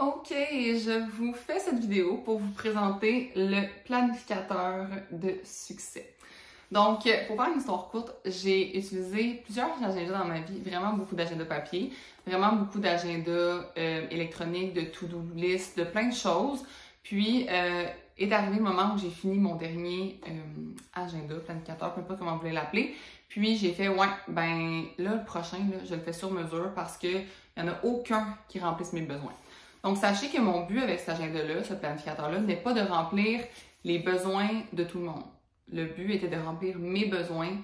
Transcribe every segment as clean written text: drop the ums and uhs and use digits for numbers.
Ok, je vous fais cette vidéo pour vous présenter le planificateur de succès. Donc, pour faire une histoire courte, j'ai utilisé plusieurs agendas dans ma vie, vraiment beaucoup d'agendas papier, vraiment beaucoup d'agendas électroniques, de to-do list, de plein de choses. Puis, est arrivé le moment où j'ai fini mon dernier agenda, planificateur, peu importe comment vous voulez l'appeler. Puis, j'ai fait, ouais, ben là, le prochain, là, je le fais sur mesure parce qu'il n'y en a aucun qui remplisse mes besoins. Donc, sachez que mon but avec cet agenda-là, ce planificateur-là, n'est pas de remplir les besoins de tout le monde. Le but était de remplir mes besoins,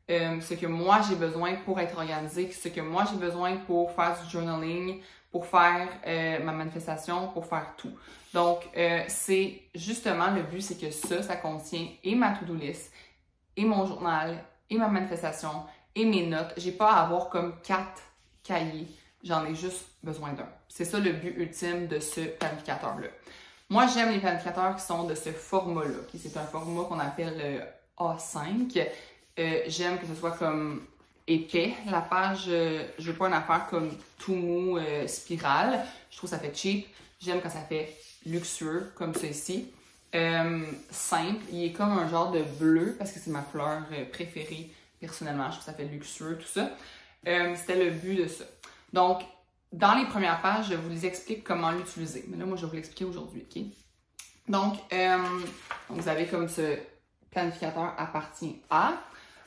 ce que moi j'ai besoin pour être organisée, ce que moi j'ai besoin pour faire du journaling, pour faire ma manifestation, pour faire tout. Donc, c'est justement le but, c'est que ça contient et ma to-do list, et mon journal, et ma manifestation, et mes notes. J'ai pas à avoir comme 4 cahiers. J'en ai juste besoin d'un. C'est ça le but ultime de ce planificateur-là. Moi, j'aime les planificateurs qui sont de ce format-là. C'est un format qu'on appelle A5. J'aime que ce soit comme épais. La page, je veux pas une affaire comme tout mou, spirale. Je trouve que ça fait cheap. J'aime quand ça fait luxueux, comme ça ici. Simple. Il est comme un genre de bleu, parce que c'est ma couleur préférée personnellement. Je trouve que ça fait luxueux, tout ça. C'était le but de ça. Donc, dans les premières pages, je vous explique comment l'utiliser. Mais là, moi, je vais vous l'expliquer aujourd'hui, OK? Donc, vous avez comme ce planificateur appartient à.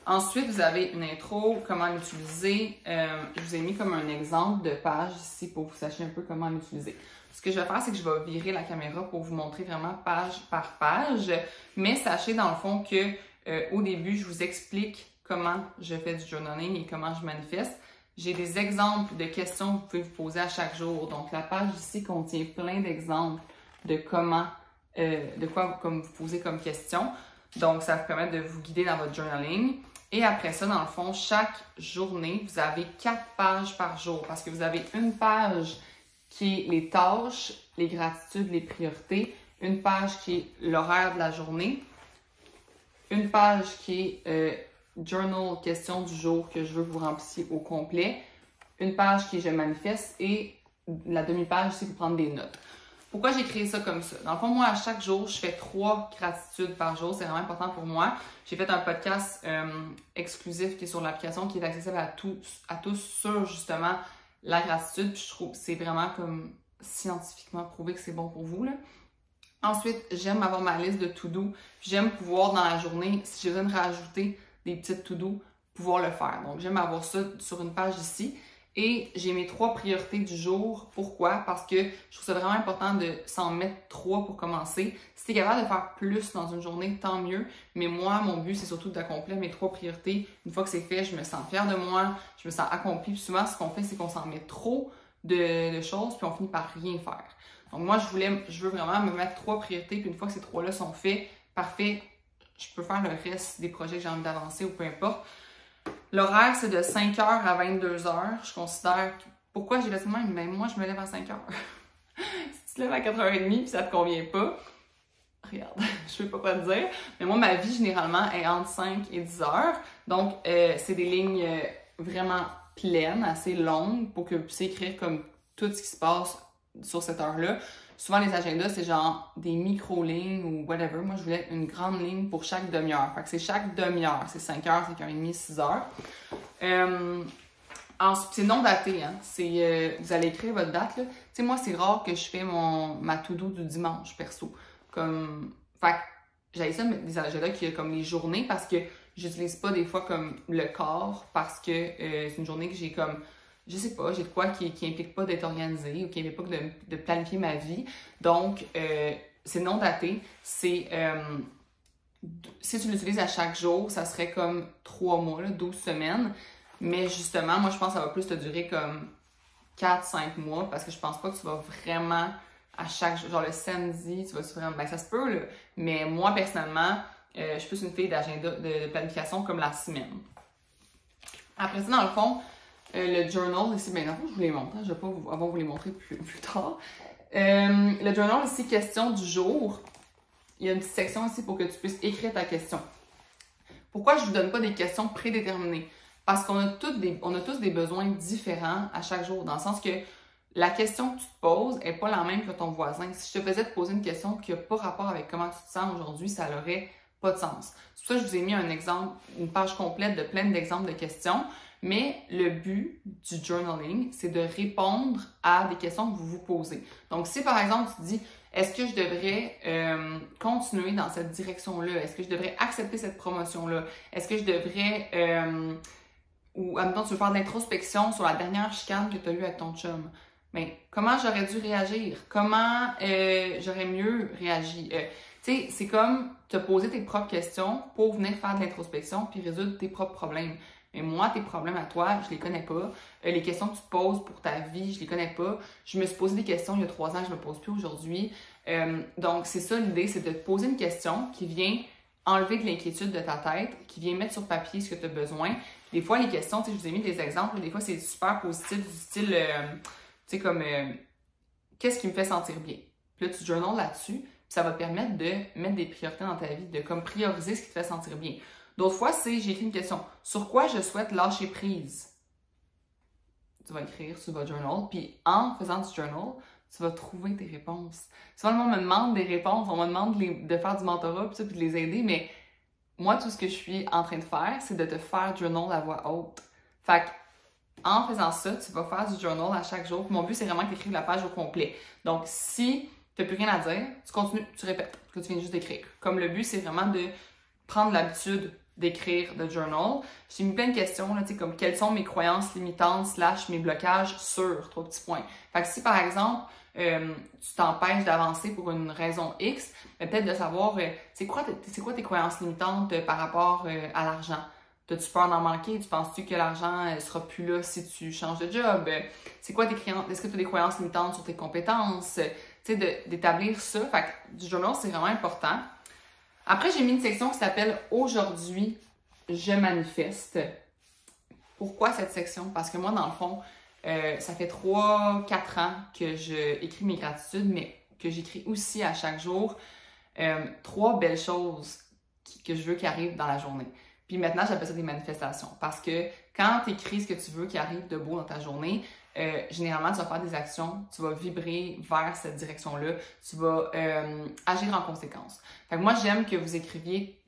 Ensuite, vous avez une intro, comment l'utiliser. Je vous ai mis comme un exemple de page ici pour que vous sachiez un peu comment l'utiliser. Ce que je vais faire, c'est que je vais virer la caméra pour vous montrer vraiment page par page. Mais sachez dans le fond que au début, je vous explique comment je fais du journaling et comment je manifeste. J'ai des exemples de questions que vous pouvez vous poser à chaque jour. Donc, la page ici contient plein d'exemples de comment, de quoi comme vous poser comme question. Donc, ça va vous permettre de vous guider dans votre journaling. Et après ça, dans le fond, chaque journée, vous avez 4 pages par jour parce que vous avez une page qui est les tâches, les gratitudes, les priorités, une page qui est l'horaire de la journée, une page qui est journal, question du jour que je veux que vous remplissiez au complet, une page qui est je manifeste et la demi-page ici pour prendre des notes. Pourquoi j'ai créé ça comme ça? Dans le fond, moi, à chaque jour, je fais 3 gratitudes par jour. C'est vraiment important pour moi. J'ai fait un podcast exclusif qui est sur l'application, qui est accessible à tous sur justement la gratitude. Puis je trouve que c'est vraiment comme scientifiquement prouvé que c'est bon pour vous, là. Ensuite, j'aime avoir ma liste de to-do. J'aime pouvoir dans la journée, si j'ai besoin de rajouter des petites to-do, pouvoir le faire. Donc, j'aime avoir ça sur une page ici. Et j'ai mes 3 priorités du jour. Pourquoi? Parce que je trouve ça vraiment important de s'en mettre 3 pour commencer. Si tu es capable de faire plus dans une journée, tant mieux. Mais moi, mon but, c'est surtout d'accomplir mes 3 priorités. Une fois que c'est fait, je me sens fière de moi, je me sens accomplie. Puis souvent, ce qu'on fait, c'est qu'on s'en met trop de choses, puis on finit par rien faire. Donc moi, je veux vraiment me mettre 3 priorités. Puis une fois que ces 3-là sont faits, parfait, je peux faire le reste des projets que j'ai envie d'avancer ou peu importe. L'horaire, c'est de 5h à 22h. Je considère... Pourquoi j'ai fait ça de même? Ben moi, je me lève à 5h. Si tu te lèves à 4h30 puis ça te convient pas, regarde, je sais pas quoi te dire. Mais moi, ma vie, généralement, est entre 5 et 10h. Donc, c'est des lignes vraiment pleines, assez longues, pour que vous puissiez écrire comme tout ce qui se passe sur cette heure-là. Souvent, les agendas, c'est genre des micro-lignes ou whatever. Moi, je voulais une grande ligne pour chaque demi-heure. Fait que c'est chaque demi-heure. C'est 5h, 5h30, 6h. Ensuite, c'est non daté, hein. Vous allez écrire votre date, là. Tu sais, moi, c'est rare que je fais ma to-do du dimanche, perso. Fait que j'avais ça, des agendas qui ont comme les journées parce que j'utilise pas des fois comme le corps parce que c'est une journée que j'ai comme... Je sais pas, j'ai de quoi qui implique pas d'être organisé ou qui implique pas de planifier ma vie. Donc, c'est non daté. Si tu l'utilises à chaque jour, ça serait comme 3 mois, là, 12 semaines. Mais justement, moi, je pense que ça va plus te durer comme 4-5 mois parce que je pense pas que tu vas vraiment à chaque jour, genre le samedi, tu vas vraiment... Ben, ça se peut, là. Mais moi, personnellement, je suis plus une fille d'agenda, de planification comme la semaine. Après ça, dans le fond, le journal ici, ben non, je vous les montre, hein, je vais pas vous les montrer plus tard. Le journal ici, question du jour. Il y a une petite section ici pour que tu puisses écrire ta question. Pourquoi je ne vous donne pas des questions prédéterminées? Parce qu'on a tous des besoins différents à chaque jour, dans le sens que la question que tu te poses n'est pas la même que ton voisin. Si je te faisais te poser une question qui n'a pas rapport avec comment tu te sens aujourd'hui, ça n'aurait pas de sens. C'est pour ça que je vous ai mis un exemple, une page complète de plein d'exemples de questions, mais le but du journaling, c'est de répondre à des questions que vous vous posez. Donc, si par exemple, tu te dis, est-ce que je devrais continuer dans cette direction-là? Est-ce que je devrais accepter cette promotion-là? Est-ce que je devrais... ou, admettons, tu veux faire de l'introspection sur la dernière chicane que tu as eue avec ton chum. Mais comment j'aurais dû réagir? Comment j'aurais mieux réagi? Tu sais, c'est comme te poser tes propres questions pour venir faire de l'introspection puis résoudre tes propres problèmes. Mais moi, tes problèmes à toi, je les connais pas. Les questions que tu te poses pour ta vie, je les connais pas. Je me suis posé des questions il y a 3 ans, je me pose plus aujourd'hui. Donc, c'est ça l'idée, c'est de te poser une question qui vient enlever de l'inquiétude de ta tête, qui vient mettre sur papier ce que tu as besoin. Des fois, les questions, tu sais, je vous ai mis des exemples, des fois, c'est super positif, du style, tu sais, comme, qu'est-ce qui me fait sentir bien? Puis là, tu journals là-dessus, puis ça va te permettre de mettre des priorités dans ta vie, de comme prioriser ce qui te fait sentir bien. D'autres fois, c'est, j'ai écrit une question, sur quoi je souhaite lâcher prise? Tu vas écrire sur votre journal, puis en faisant du journal, tu vas trouver tes réponses. Souvent, le monde me demande des réponses, on me demande de faire du mentorat, puis de les aider, mais moi, tout ce que je suis en train de faire, c'est de te faire journal à voix haute. Fait que, en faisant ça, tu vas faire du journal à chaque jour. Mon but, c'est vraiment que tu écrives la page au complet. Donc, si tu n'as plus rien à dire, tu continues, tu répètes ce que tu viens juste d'écrire. Comme le but, c'est vraiment de prendre l'habitude d'écrire de journal. J'ai mis plein de questions, là, comme quelles sont mes croyances limitantes / mes blocages sur 3 petits points. Fait que si, par exemple, tu t'empêches d'avancer pour une raison X, peut-être de savoir c'est quoi tes croyances limitantes par rapport à l'argent. T'as-tu peur d'en manquer? Tu penses-tu que l'argent sera plus là si tu changes de job? C'est quoi tes croyances? Est-ce que tu as des croyances limitantes sur tes compétences? Tu sais, d'établir ça. Fait que du journal, c'est vraiment important. Après, j'ai mis une section qui s'appelle « Aujourd'hui, je manifeste ». Pourquoi cette section? Parce que moi, dans le fond, ça fait 3-4 ans que j'écris mes gratitudes, mais que j'écris aussi à chaque jour 3 belles choses que je veux qui arrivent dans la journée. Puis maintenant, j'appelle ça des manifestations parce que quand tu écris ce que tu veux qui arrive de beau dans ta journée, généralement, tu vas faire des actions, tu vas vibrer vers cette direction-là, tu vas agir en conséquence. Fait que moi, j'aime que vous écriviez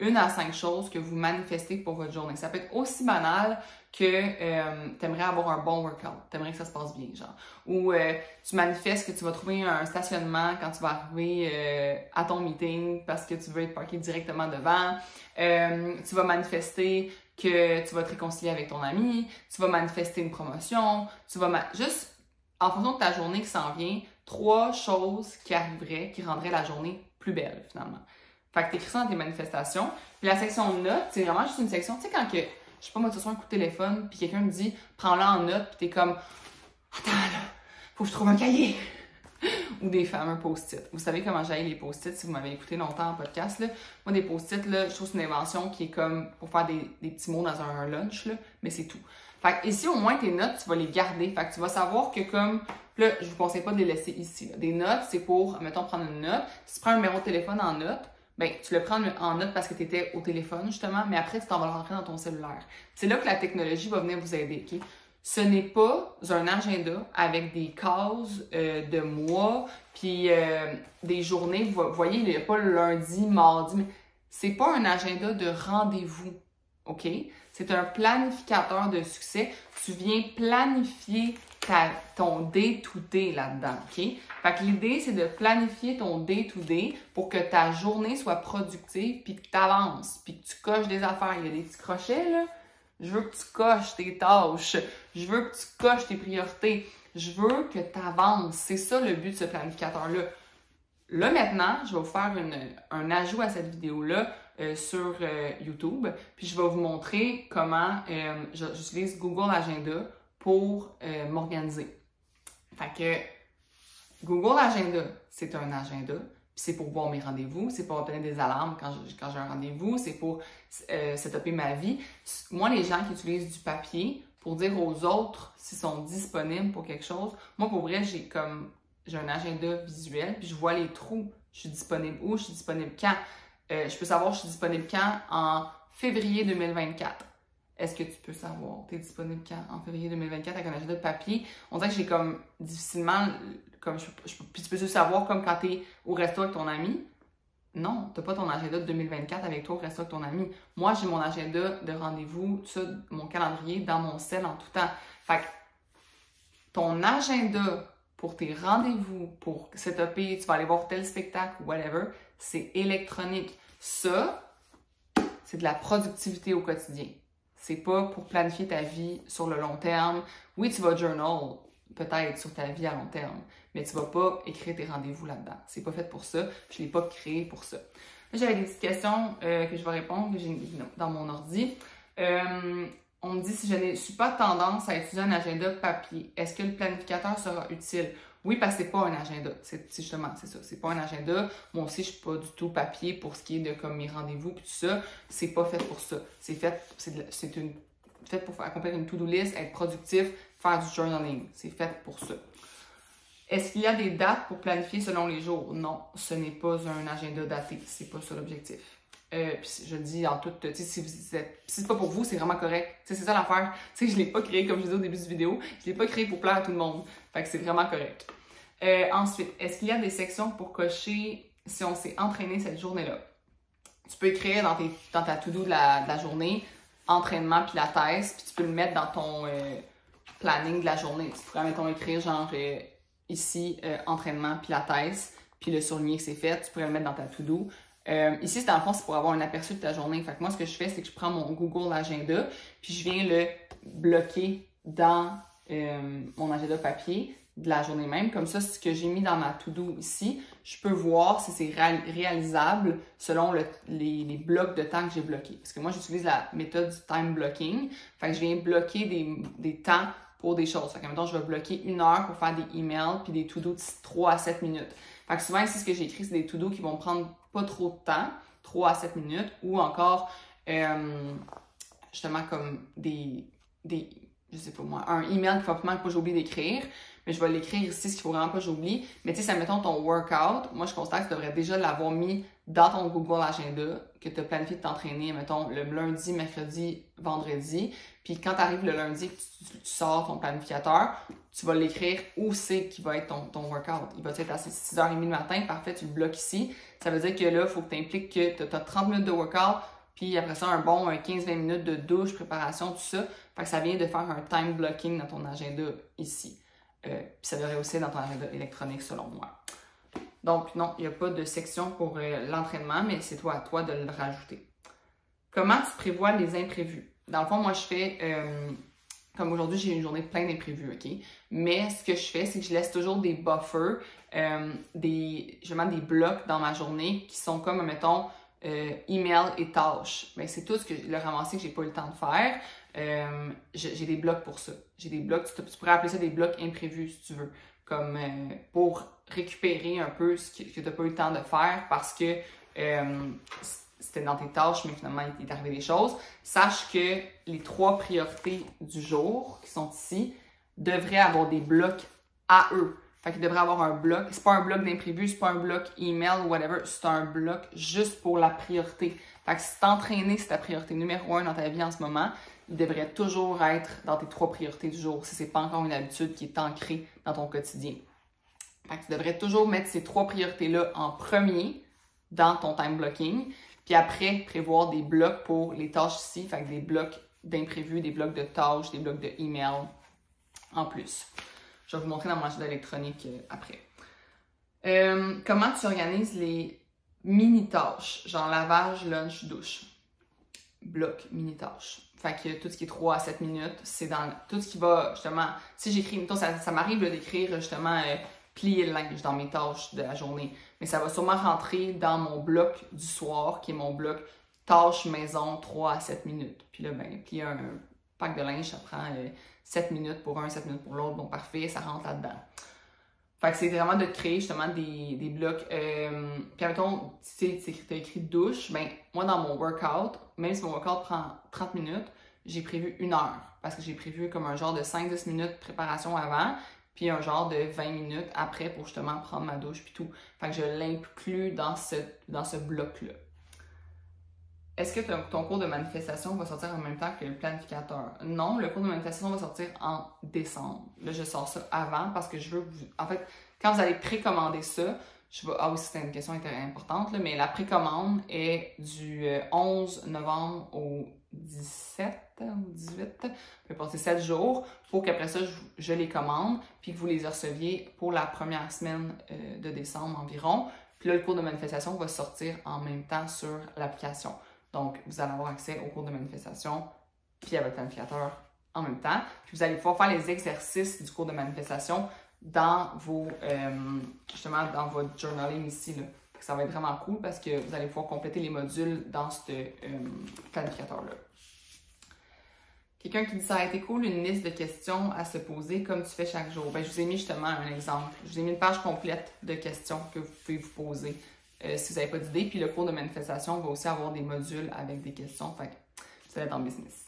1 à 5 choses que vous manifestez pour votre journée. Ça peut être aussi banal que tu aimerais avoir un bon workout, tu aimerais que ça se passe bien, genre. Ou tu manifestes que tu vas trouver un stationnement quand tu vas arriver à ton meeting parce que tu veux être parké directement devant. Tu vas manifester que tu vas te réconcilier avec ton ami, tu vas manifester une promotion, tu vas juste, en fonction de ta journée qui s'en vient, 3 choses qui arriveraient, qui rendraient la journée plus belle, finalement. Fait que t'écris ça dans tes manifestations. Puis la section notes, c'est vraiment juste une section, tu sais, quand que, je sais pas moi, tu reçois un coup de téléphone, puis quelqu'un me dit, prends-la en note, puis t'es comme, attends là, faut que je trouve un cahier. Ou des fameux post-it. Vous savez comment j'aille les post-it si vous m'avez écouté longtemps en podcast, là. Moi, des post-it, là, je trouve que c'est une invention qui est comme pour faire des petits mots dans un lunch, là, mais c'est tout. Fait que ici, au moins, tes notes, tu vas les garder. Fait que tu vas savoir que comme, là, je vous conseille pas de les laisser ici, là. Des notes, c'est pour, mettons, prendre une note. Si tu prends un numéro de téléphone en note, ben, tu le prends en note parce que tu étais au téléphone, justement, mais après, tu t'en vas le rentrer dans ton cellulaire. C'est là que la technologie va venir vous aider, OK? Ce n'est pas un agenda avec des cases de mois, puis des journées. Vous voyez, il n'y a pas le lundi, mardi, mais c'est pas un agenda de rendez-vous, OK? C'est un planificateur de succès. Tu viens planifier ton day-to-day là-dedans, OK? Fait que l'idée, c'est de planifier ton day-to-day pour que ta journée soit productive, puis que tu avances, puis que tu coches des affaires. Il y a des petits crochets, là. Je veux que tu coches tes tâches. Je veux que tu coches tes priorités. Je veux que tu avances. C'est ça le but de ce planificateur-là. Là, maintenant, je vais vous faire un ajout à cette vidéo-là sur YouTube. Puis je vais vous montrer comment j'utilise Google Agenda pour m'organiser. Fait que Google Agenda, c'est un agenda. Puis c'est pour voir mes rendez-vous, c'est pour obtenir des alarmes quand j'ai un rendez-vous, c'est pour setuper ma vie. Moi, les gens qui utilisent du papier pour dire aux autres s'ils sont disponibles pour quelque chose, moi, pour vrai, j'ai un agenda visuel, puis je vois les trous. Je suis disponible où, je suis disponible quand. Je peux savoir je suis disponible quand en février 2024. est-ce que tu peux savoir? Tu es disponible quand? En février 2024 avec un agenda de papier. On dirait que j'ai comme difficilement, comme puis tu peux juste savoir comme quand tu es au resto avec ton ami. Non, tu n'as pas ton agenda de 2024 avec toi au resto avec ton ami. Moi, j'ai mon agenda de rendez-vous, tout ça, mon calendrier dans mon cell en tout temps. Fait que ton agenda pour tes rendez-vous, pour setuper, tu vas aller voir tel spectacle ou whatever, c'est électronique. Ça, c'est de la productivité au quotidien. C'est pas pour planifier ta vie sur le long terme. Oui, tu vas journal, peut-être, sur ta vie à long terme, mais tu vas pas écrire tes rendez-vous là-dedans. C'est pas fait pour ça. Je l'ai pas créé pour ça. Là, j'avais des petites questions que je vais répondre, que j'ai dans mon ordi. On me dit si je ne suis pas tendance à utiliser un agenda papier, est-ce que le planificateur sera utile? Oui, parce que c'est pas un agenda. C'est justement, c'est ça. C'est pas un agenda. Moi aussi, je suis pas du tout papier pour ce qui est de comme mes rendez-vous et tout ça. C'est pas fait pour ça. C'est fait pour accomplir une to-do list, être productif, faire du journaling. C'est fait pour ça. Est-ce qu'il y a des dates pour planifier selon les jours? Non, ce n'est pas un agenda daté. C'est pas ça l'objectif. Puis je le dis en toute, si c'est pas pour vous, c'est vraiment correct. C'est ça l'affaire. Je l'ai pas créé, comme je disais au début du vidéo, je l'ai pas créé pour plaire à tout le monde. Fait que c'est vraiment correct. Ensuite, est-ce qu'il y a des sections pour cocher si on s'est entraîné cette journée-là? Tu peux écrire dans ta to-do de la journée, entraînement pilates, puis tu peux le mettre dans ton planning de la journée. Tu pourrais, mettons, écrire genre ici, entraînement pilates, puis le souligner que c'est fait, tu pourrais le mettre dans ta to-do. Ici, dans le fond, c'est pour avoir un aperçu de ta journée. Fait que moi, ce que je fais, c'est que je prends mon Google Agenda, puis je viens le bloquer dans mon agenda papier de la journée même. Comme ça, ce que j'ai mis dans ma to-do ici, je peux voir si c'est réalisable selon les blocs de temps que j'ai bloqués. Parce que moi, j'utilise la méthode du time blocking. Fait que je viens bloquer des temps pour des choses. Fait que, mettons, je vais bloquer 1 heure pour faire des emails puis des to-do de 3 à 7 minutes. Fait que souvent, ici, ce que j'ai écrit, c'est des to-do qui vont prendre pas trop de temps, 3 à 7 minutes, ou encore, justement, comme je sais pas moi, un email qu'il faut absolument pas j'oublie d'écrire, mais je vais l'écrire ici, ce qu'il faut vraiment pas que j'oublie. Mais tu sais, ça mettons ton workout, moi, je constate que tu devrais déjà l'avoir mis dans ton Google Agenda, que tu as planifié de t'entraîner, mettons, le lundi, mercredi, vendredi. Puis quand tu arrives le lundi, que tu sors ton planificateur, tu vas l'écrire où c'est qui va être ton workout. Il va être à 6h30 le matin, parfait, tu le bloques ici. Ça veut dire que là, il faut que tu impliques que tu as 30 minutes de workout, puis après ça, un bon 15-20 minutes de douche, préparation, tout ça. Fait que ça vient de faire un time blocking dans ton agenda ici. Puis ça devrait aussi être dans ton agenda électronique, selon moi. Donc, non, il n'y a pas de section pour l'entraînement, mais c'est à toi de le rajouter. Comment tu prévois les imprévus? Dans le fond, moi, je fais... comme aujourd'hui, j'ai une journée pleine d'imprévus, OK? Mais ce que je fais, c'est que je laisse toujours des buffers, justement des blocs dans ma journée qui sont comme, mettons, email et tâches. Ben, c'est tout ce que le ramassé que j'ai pas eu le temps de faire. J'ai des blocs pour ça. J'ai des blocs, tu pourrais appeler ça des blocs imprévus si tu veux, comme pour récupérer un peu ce que tu n'as pas eu le temps de faire parce que c'était dans tes tâches, mais finalement il est arrivé des choses. Sache que les 3 priorités du jour qui sont ici devraient avoir des blocs à eux. Fait qu'il devrait avoir un bloc. C'est pas un bloc d'imprévu, c'est pas un bloc email ou whatever, c'est un bloc juste pour la priorité. Fait que si t'entraîner, c'est ta priorité numéro 1 dans ta vie en ce moment, il devrait toujours être dans tes 3 priorités du jour si c'est pas encore une habitude qui est ancrée dans ton quotidien. Fait que tu devrais toujours mettre ces 3 priorités-là en premier dans ton time blocking, puis après prévoir des blocs pour les tâches ici, fait que des blocs d'imprévus, des blocs de tâches, des blocs de email en plus. Je vais vous montrer dans mon agenda électronique après. Comment tu organises les mini-tâches, genre lavage, lunch, douche? Bloc, mini-tâches. Fait que tout ce qui est 3 à 7 minutes, c'est dans tout ce qui va justement... Si j'écris, mettons, ça m'arrive d'écrire justement plier le linge dans mes tâches de la journée, mais ça va sûrement rentrer dans mon bloc du soir, qui est mon bloc tâches maison 3 à 7 minutes. Puis là, ben, plier un pack de linge, ça prend 7 minutes pour un, 7 minutes pour l'autre. Bon, parfait, ça rentre là-dedans. Fait que c'est vraiment de créer justement des blocs. Puis mettons, tu sais, t'as écrit douche, ben moi dans mon workout, même si mon workout prend 30 minutes, j'ai prévu 1 heure. Parce que j'ai prévu comme un genre de 5-10 minutes de préparation avant, puis un genre de 20 minutes après pour justement prendre ma douche puis tout. Fait que je l'inclus dans ce bloc-là. est-ce que ton cours de manifestation va sortir en même temps que le planificateur? Non, le cours de manifestation va sortir en décembre. Là, je sors ça avant parce que je veux que vous... En fait, quand vous allez précommander ça, ah oui, c'était une question importante, là, mais la précommande est du 11 novembre au 17 ou 18, peu importe, c'est 7 jours, pour qu'après ça, je les commande, puis que vous les receviez pour la première semaine de décembre environ. Puis là, le cours de manifestation va sortir en même temps sur l'application. Donc, vous allez avoir accès au cours de manifestation, puis à votre planificateur en même temps. Puis vous allez pouvoir faire les exercices du cours de manifestation dans vos, justement, dans votre journaling ici, là. Ça va être vraiment cool parce que vous allez pouvoir compléter les modules dans ce planificateur-là. Quelqu'un qui dit ça a été cool, une liste de questions à se poser comme tu fais chaque jour. Ben, je vous ai mis justement un exemple. Je vous ai mis une page complète de questions que vous pouvez vous poser si vous n'avez pas d'idée. Puis le cours de manifestation va aussi avoir des modules avec des questions. Fait que vous allez être en business.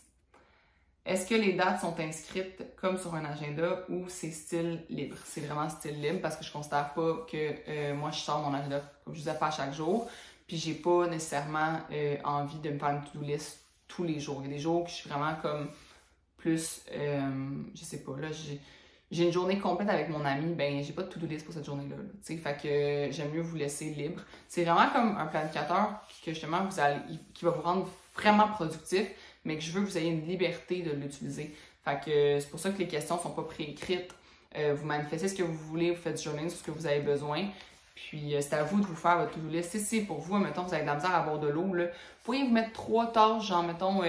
Est-ce que les dates sont inscrites comme sur un agenda ou c'est style libre? C'est vraiment style libre parce que je ne considère pas que moi je sors mon agenda comme je vous ai fait chaque jour. Puis j'ai pas nécessairement envie de me faire une to-do list tous les jours. Il y a des jours que je suis vraiment comme plus, je sais pas, là j'ai une journée complète avec mon ami, ben j'ai pas de to-do list pour cette journée-là. Fait que j'aime mieux vous laisser libre. C'est vraiment comme un planificateur que justement qui va vous rendre vraiment productif, mais que je veux que vous ayez une liberté de l'utiliser. Fait que c'est pour ça que les questions sont pas préécrites. Vous manifestez ce que vous voulez, vous faites du journaling sur ce que vous avez besoin. Puis c'est à vous de vous faire votre to-do list. Si c'est pour vous, mettons, vous avez de la misère à boire de l'eau, là, vous pourriez vous mettre 3 tâches, genre, mettons,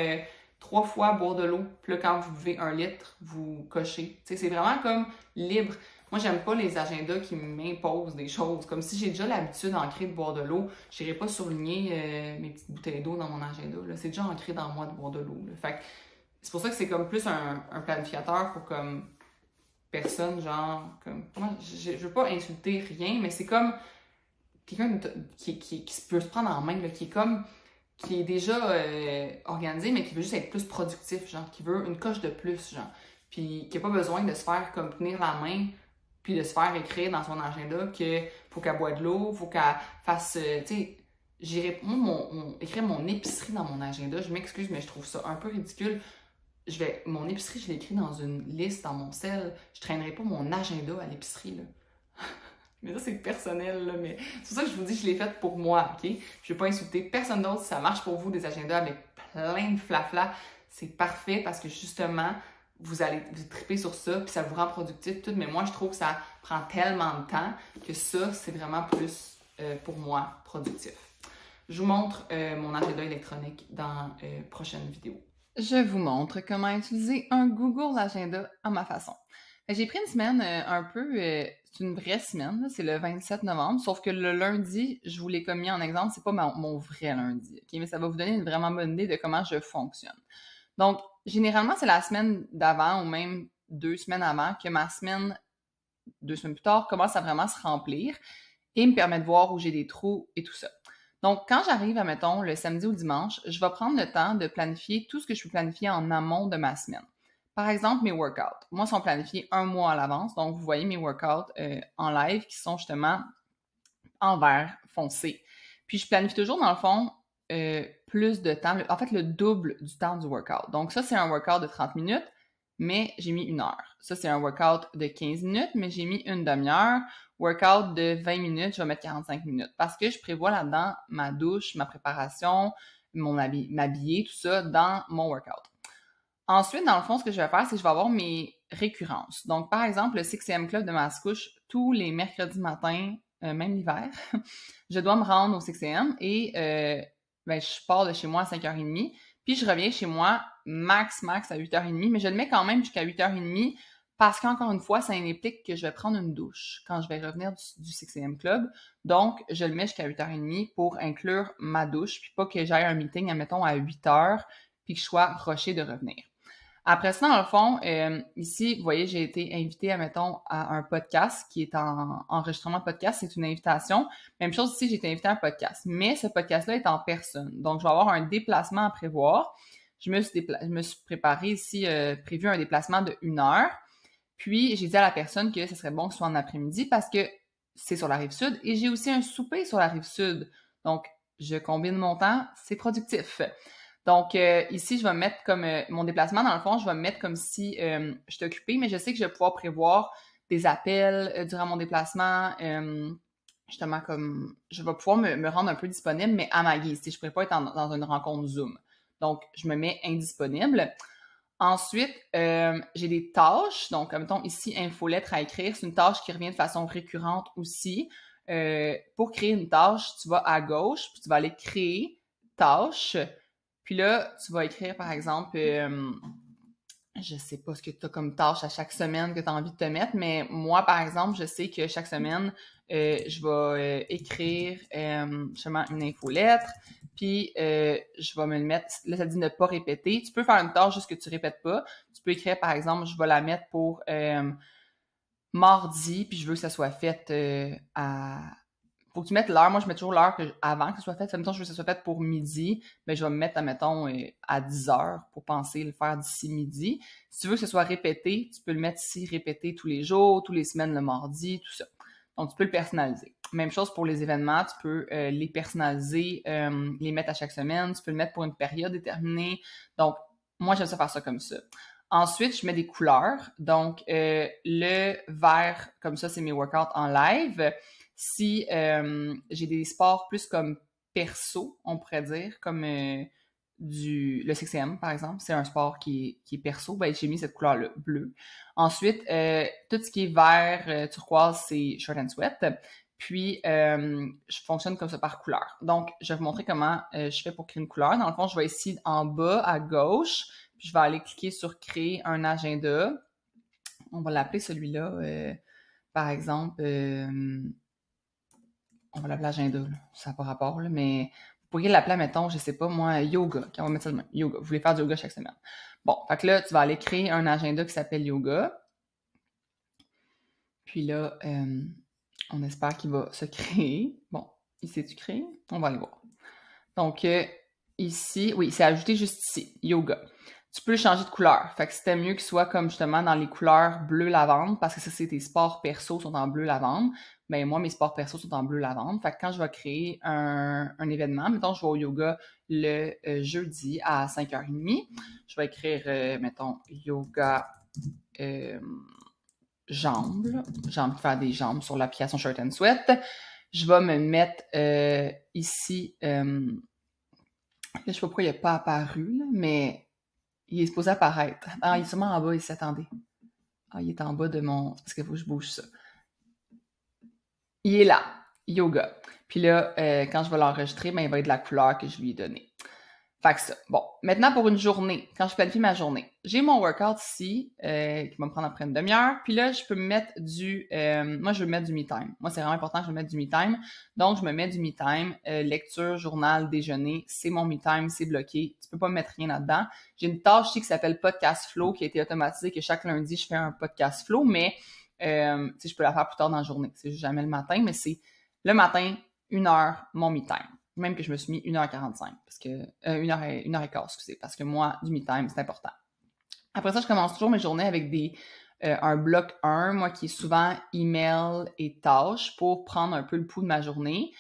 3 fois boire de l'eau. Puis là, quand vous buvez 1 litre, vous cochez. Tu sais, c'est vraiment comme libre. Moi, j'aime pas les agendas qui m'imposent des choses. Comme si j'ai déjà l'habitude ancrée de boire de l'eau, je n'irai pas surligner mes petites bouteilles d'eau dans mon agenda. C'est déjà ancré dans moi de boire de l'eau. Fait que c'est pour ça que c'est comme plus un planificateur pour comme personne, genre, comme... Je veux pas insulter rien, mais c'est comme quelqu'un qui peut se prendre en main, là, qui est déjà organisé, mais qui veut juste être plus productif, genre, qui veut une coche de plus, genre, puis qui n'a pas besoin de se faire comme tenir la main, puis de se faire écrire dans son agenda que faut qu'elle boive de l'eau, faut qu'elle fasse, tu sais, écrire mon épicerie dans mon agenda, je m'excuse, mais je trouve ça un peu ridicule. Mon épicerie, je l'écris dans une liste dans mon cell, je traînerai pas mon agenda à l'épicerie, là. Mais ça, c'est personnel, là, mais c'est pour ça que je vous dis que je l'ai fait pour moi, OK? Je vais pas insulter personne d'autre. Si ça marche pour vous, des agendas avec plein de flafla, c'est parfait parce que justement, vous allez vous triper sur ça, puis ça vous rend productif, tout. Mais moi, je trouve que ça prend tellement de temps que ça, c'est vraiment plus, pour moi, productif. Je vous montre mon agenda électronique dans prochaine vidéo. Je vous montre comment utiliser un Google Agenda à ma façon. J'ai pris une semaine un peu, c'est une vraie semaine, c'est le 27 novembre, sauf que le lundi, je vous l'ai comme mis en exemple, c'est pas mon vrai lundi, ok? Mais ça va vous donner une vraiment bonne idée de comment je fonctionne. Donc, généralement, c'est la semaine d'avant ou même 2 semaines avant que ma semaine, 2 semaines plus tard, commence à vraiment se remplir et me permet de voir où j'ai des trous et tout ça. Donc, quand j'arrive, mettons, le samedi ou le dimanche, je vais prendre le temps de planifier tout ce que je peux planifier en amont de ma semaine. Par exemple, mes workouts. Moi, ils sont planifiés 1 mois à l'avance. Donc, vous voyez mes workouts en live qui sont justement en vert foncé. Puis, je planifie toujours, dans le fond, plus de temps. En fait, le double du temps du workout. Donc, ça, c'est un workout de 30 minutes, mais j'ai mis 1 heure. Ça, c'est un workout de 15 minutes, mais j'ai mis une demi-heure. Workout de 20 minutes, je vais mettre 45 minutes. Parce que je prévois là-dedans ma douche, ma préparation, m'habiller, tout ça dans mon workout. Ensuite, dans le fond, ce que je vais faire, c'est que je vais avoir mes récurrences. Donc, par exemple, le 6e club de Mascouche, tous les mercredis matins, même l'hiver, je dois me rendre au 6e et je pars de chez moi à 5h30, puis je reviens chez moi max à 8h30, mais je le mets quand même jusqu'à 8h30 parce qu'encore une fois, ça implique que je vais prendre une douche quand je vais revenir du 6e club. Donc, je le mets jusqu'à 8h30 pour inclure ma douche, puis pas que j'aille un meeting, admettons, à 8h, puis que je sois rushée de revenir. Après ça, dans le fond, ici, vous voyez, j'ai été invitée, admettons, à un podcast qui est en enregistrement podcast. C'est une invitation. Même chose ici, j'ai été invitée à un podcast. Mais ce podcast-là est en personne. Donc, je vais avoir un déplacement à prévoir. Je me suis préparée ici, prévu un déplacement de 1 heure. Puis, j'ai dit à la personne que ce serait bon que ce soit en après-midi parce que c'est sur la Rive-Sud. Et j'ai aussi un souper sur la Rive-Sud. Donc, je combine mon temps, c'est productif. Donc, ici, je vais me mettre comme mon déplacement, dans le fond, je vais me mettre comme si je suis occupée, mais je sais que je vais pouvoir prévoir des appels durant mon déplacement, justement, comme je vais pouvoir me rendre un peu disponible, mais à ma guise. Je ne pourrais pas être dans une rencontre Zoom. Donc, je me mets indisponible. Ensuite, j'ai des tâches. Donc, comme mettons ici, infolettre à écrire. C'est une tâche qui revient de façon récurrente aussi. Pour créer une tâche, tu vas à gauche, puis tu vas aller créer tâche. Puis là, tu vas écrire, par exemple, je sais pas ce que tu as comme tâche à chaque semaine que tu as envie de te mettre, mais moi, par exemple, je sais que chaque semaine, je vais écrire justement une infolettre, puis je vais me le mettre, là, ça dit ne pas répéter. Tu peux faire une tâche juste que tu répètes pas. Tu peux écrire, par exemple, je vais la mettre pour mardi, puis je veux que ça soit fait à... Faut que tu mettes l'heure. Moi, je mets toujours l'heure avant que ce soit fait. Mettons, je veux que ça soit fait pour midi. Mais je vais me mettre, admettons, à 10 heures pour penser le faire d'ici midi. Si tu veux que ce soit répété, tu peux le mettre ici, répété tous les jours, tous les semaines, le mardi, tout ça. Donc, tu peux le personnaliser. Même chose pour les événements. Tu peux les personnaliser, les mettre à chaque semaine. Tu peux le mettre pour une période déterminée. Donc, moi, j'aime ça faire ça comme ça. Ensuite, je mets des couleurs. Donc, le vert, comme ça, c'est mes workouts en live. Si j'ai des sports plus comme perso, on pourrait dire, comme le CCM, par exemple, c'est un sport qui est perso, ben j'ai mis cette couleur-là, bleu. Ensuite, tout ce qui est vert, turquoise, c'est short and sweat. Puis, je fonctionne comme ça par couleur. Donc, je vais vous montrer comment je fais pour créer une couleur. Dans le fond, je vais ici en bas à gauche, puis je vais aller cliquer sur créer un agenda. On va l'appeler celui-là, par exemple... on va l'appeler agenda, là. Ça n'a pas rapport, là, mais vous pourriez l'appeler, mettons, je sais pas, moi, yoga. On va mettre ça de même. Yoga. Vous voulez faire du yoga chaque semaine. Bon, fait que là, tu vas aller créer un agenda qui s'appelle yoga. Puis là, on espère qu'il va se créer. Bon, il s'est-tu créé? On va aller voir. Donc, ici, oui, c'est ajouté juste ici, yoga. Tu peux le changer de couleur. Fait que c'était mieux qu'il soit comme justement dans les couleurs bleu lavande, parce que ça, c'est tes sports perso sont en bleu lavande. Ben moi, mes sports perso sont en bleu lavande. Fait que quand je vais créer un événement, mettons, je vais au yoga le jeudi à 5h30, je vais écrire, mettons, yoga jambes. Là. J'ai envie de faire des jambes sur l'application Short and Sweat. Je vais me mettre ici... là, je sais pas pourquoi il n'est pas apparu, là, mais il est supposé apparaître. Ah, il est sûrement en bas ici, attendez. Ah, il est en bas de mon... Parce qu'il faut que je bouge ça. Il est là, yoga. Puis là, quand je vais l'enregistrer, ben, il va être de la couleur que je lui ai donnée. Fait que ça. Bon, maintenant pour une journée, quand je planifie ma journée, j'ai mon workout ici, qui va me prendre après une demi-heure. Puis là, je peux me mettre moi, je veux mettre du me time. Moi, c'est vraiment important que je me mette du me time. Donc, je me mets du me time, lecture, journal, déjeuner. C'est mon me time, c'est bloqué. Tu peux pas me mettre rien là-dedans. J'ai une tâche ici qui s'appelle Podcast Flow, qui a été automatisée, que chaque lundi, je fais un podcast flow, mais je peux la faire plus tard dans la journée. C'est jamais le matin, mais c'est le matin, 1 heure, mon me time. Même que je me suis mis 1h45, parce que 1h15, excusez, parce que moi, du me time, c'est important. Après ça, je commence toujours mes journées avec un bloc 1, moi qui est souvent email et tâches pour prendre un peu le pouls de ma journée,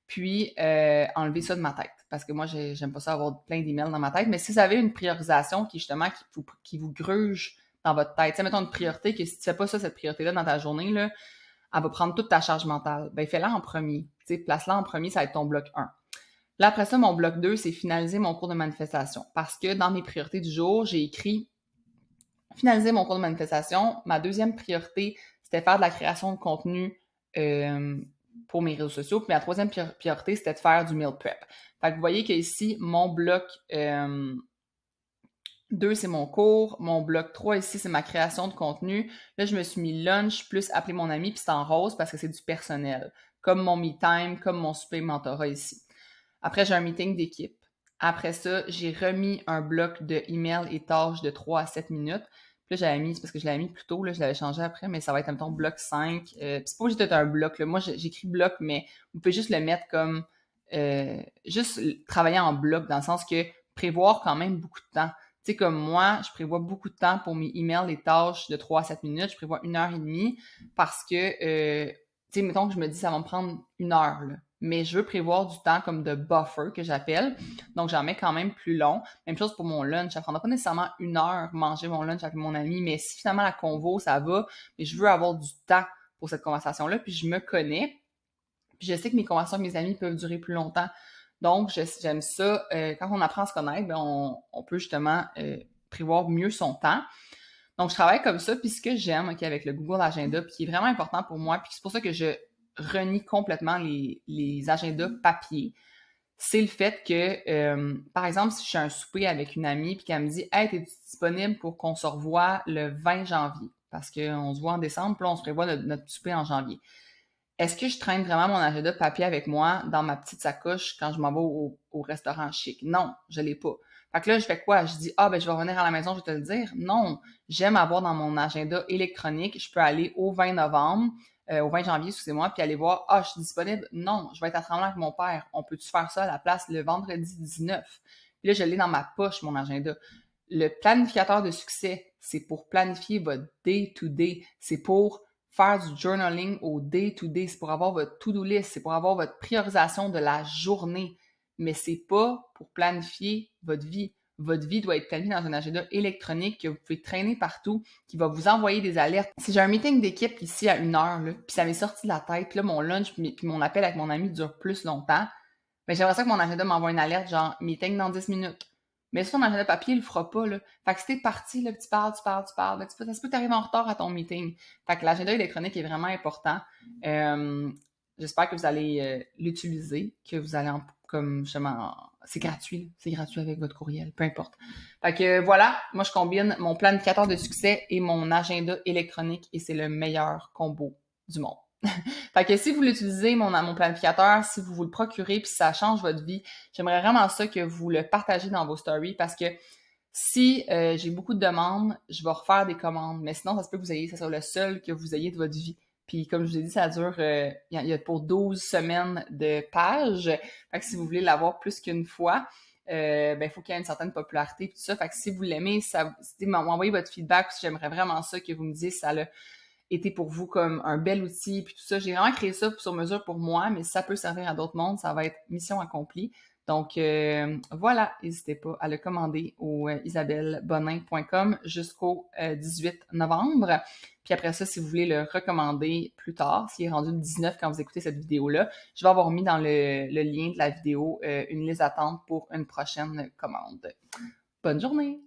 puis enlever ça de ma tête. Parce que moi, j'aime pas ça avoir plein d'emails dans ma tête, mais si vous avez une priorisation qui, justement, qui vous gruge dans votre tête, tu sais, mettons une priorité, que si tu fais pas ça, cette priorité-là dans ta journée, là, elle va prendre toute ta charge mentale. Ben, fais-la en premier. Tu sais, place-la en premier, ça va être ton bloc 1. Là, après ça, mon bloc 2, c'est finaliser mon cours de manifestation. Parce que dans mes priorités du jour, j'ai écrit finaliser mon cours de manifestation. Ma deuxième priorité, c'était faire de la création de contenu pour mes réseaux sociaux. Puis ma troisième priorité, c'était de faire du meal prep. Fait que vous voyez qu'ici, mon bloc 2, c'est mon cours. Mon bloc 3, ici, c'est ma création de contenu. Là, je me suis mis lunch plus appeler mon ami, puis c'est en rose parce que c'est du personnel. Comme mon me time, comme mon super mentorat ici. Après, j'ai un meeting d'équipe. Après ça, j'ai remis un bloc de email et tâches de 3 à 7 minutes. Puis là, j'avais mis, c'est parce que je l'avais mis plus tôt, là, je l'avais changé après, mais ça va être, mettons, bloc 5. Puis c'est pas obligé d'être un bloc, là. Moi, j'écris bloc, mais vous pouvez juste le mettre comme, juste travailler en bloc, dans le sens que prévoir quand même beaucoup de temps. Tu sais, comme moi, je prévois beaucoup de temps pour mes emails et tâches de 3 à 7 minutes. Je prévois 1h30 parce que, tu sais, mettons que je me dis, ça va me prendre 1 heure, là. mais je veux prévoir du temps comme de buffer que j'appelle. Donc, j'en mets quand même plus long. Même chose pour mon lunch. Ça prendra pas nécessairement 1 heure manger mon lunch avec mon ami, mais si finalement la convo, ça va, mais je veux avoir du temps pour cette conversation-là, puis je me connais. Puis je sais que mes conversations avec mes amis peuvent durer plus longtemps. Donc, j'aime ça. Quand on apprend à se connaître, ben on peut justement prévoir mieux son temps. Donc, je travaille comme ça. Puis ce que j'aime avec le Google Agenda, puis qui est vraiment important pour moi, puis c'est pour ça que je renie complètement les agendas papier, c'est le fait que, par exemple, si je suis à un souper avec une amie puis qu'elle me dit « Hey, t'es disponible pour qu'on se revoie le 20 janvier? » Parce qu'on se voit en décembre, puis là, on se prévoit notre souper en janvier. Est-ce que je traîne vraiment mon agenda de papier avec moi dans ma petite sacoche quand je m'en vais au restaurant chic? Non, je l'ai pas. Fait que là, je fais quoi? Je dis, ah, ben, je vais revenir à la maison, je vais te le dire. Non, j'aime avoir dans mon agenda électronique, je peux aller au 20 novembre, au 20 janvier, excusez-moi, puis aller voir, ah, je suis disponible. Non, je vais être à Tremblant avec mon père. On peut-tu faire ça à la place le vendredi 19? Puis là, je l'ai dans ma poche, mon agenda. Le planificateur de succès, c'est pour planifier votre day-to-day. C'est pour faire du journaling au day-to-day. C'est pour avoir votre to-do list. C'est pour avoir votre priorisation de la journée. Mais c'est pas pour planifier votre vie. Votre vie doit être planifiée dans un agenda électronique que vous pouvez traîner partout, qui va vous envoyer des alertes. Si j'ai un meeting d'équipe ici à 1 heure, là, puis ça m'est sorti de la tête, puis là, mon lunch puis mon appel avec mon ami dure plus longtemps, ben j'aimerais ça que mon agenda m'envoie une alerte genre meeting dans 10 minutes. Mais si ton agenda papier, il le fera pas, là. Fait que si t'es parti, là, que tu parles, ben, ça se peut que t'arrives en retard à ton meeting. Fait que l'agenda électronique est vraiment important. J'espère que vous allez l'utiliser, que vous allez comme justement, c'est gratuit avec votre courriel, peu importe. Fait que voilà, moi je combine mon planificateur de succès et mon agenda électronique et c'est le meilleur combo du monde. Fait que si vous l'utilisez, mon planificateur, si vous le procurez puis ça change votre vie, j'aimerais vraiment ça que vous le partagez dans vos stories parce que si j'ai beaucoup de demandes, je vais refaire des commandes. Mais sinon, ça se peut que ça soit le seul que vous ayez de votre vie. Puis comme je vous ai dit, ça dure, il y a pour 12 semaines de pages. Fait que si vous voulez l'avoir plus qu'une fois, ben il faut qu'il y ait une certaine popularité et tout ça. Fait que si vous l'aimez, m'envoyez votre feedback. J'aimerais vraiment ça que vous me disiez si ça l'a été pour vous comme un bel outil puis tout ça. J'ai vraiment créé ça sur mesure pour moi, mais si ça peut servir à d'autres mondes, ça va être mission accomplie. Donc voilà, n'hésitez pas à le commander au isabellebonin.com jusqu'au 18 novembre. Puis après ça, si vous voulez le recommander plus tard, s'il est rendu le 19 quand vous écoutez cette vidéo-là, je vais avoir mis dans le lien de la vidéo une liste d'attente pour une prochaine commande. Bonne journée!